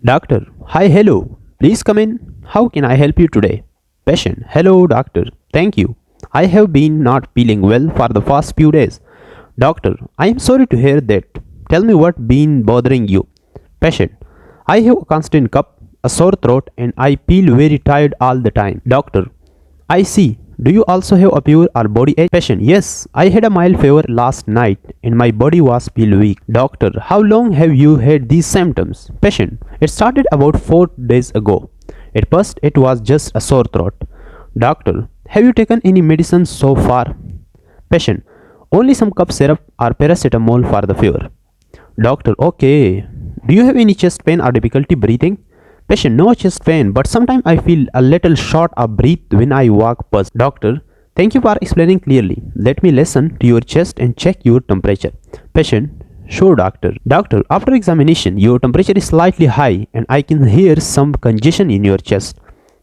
Doctor, hi, hello. Please come in. How can I help you today? Patient, hello, doctor. Thank you. I have been not feeling well for the past few days. Doctor, I am sorry to hear that. Tell me what been bothering you. Patient, I have a constant cough, a sore throat, and I feel very tired all the time. Doctor, I see. Do you also have a fever or body ache? Patient, yes, I had a mild fever last night and my body was feel weak. Doctor, how long have you had these symptoms? Patient, it started about 4 days ago. At first, it was just a sore throat. Doctor, have you taken any medicine so far? Patient, only some cough syrup or paracetamol for the fever. Doctor, okay. Do you have any chest pain or difficulty breathing? Patient, no chest pain, but sometimes I feel a little short of breath when I walk past. Doctor, thank you for explaining clearly. Let me listen to your chest and check your temperature. Patient, sure doctor. Doctor, after examination, your temperature is slightly high and I can hear some congestion in your chest.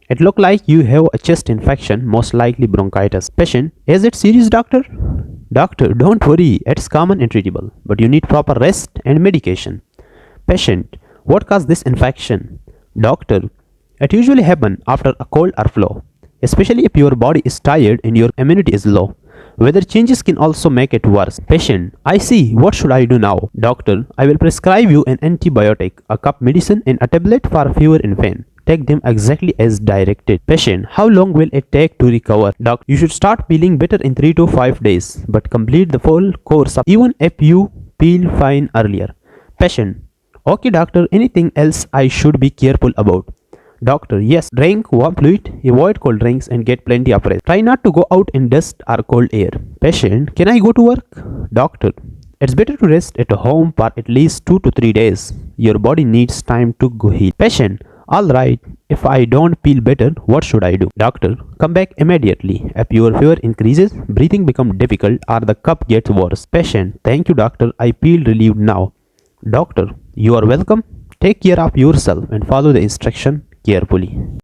It looks like you have a chest infection, most likely bronchitis. Patient, is it serious, doctor? Doctor, don't worry, it's common and treatable, but you need proper rest and medication. Patient, what caused this infection? Doctor, it usually happens after a cold or flu, especially if your body is tired and your immunity is low. Weather changes can also make it worse. Patient, I see. What should I do now? Doctor, I will prescribe you an antibiotic, a cup medicine, and a tablet for fever and pain. Take them exactly as directed. Patient, how long will it take to recover? Doctor, you should start feeling better in 3 to 5 days, but complete the full course even if you feel fine earlier. Patient, okay doctor, anything else I should be careful about? Doctor, yes, drink warm fluid, avoid cold drinks and get plenty of rest. Try not to go out in dust or cold air. Patient, can I go to work? Doctor, it's better to rest at home for at least 2 to 3 days. Your body needs time to go heal. Patient, alright, if I don't feel better, what should I do? Doctor, come back immediately. If your fever increases, breathing becomes difficult or the cough gets worse. Patient, thank you doctor, I feel relieved now. Doctor, you are welcome. Take care of yourself and follow the instruction carefully.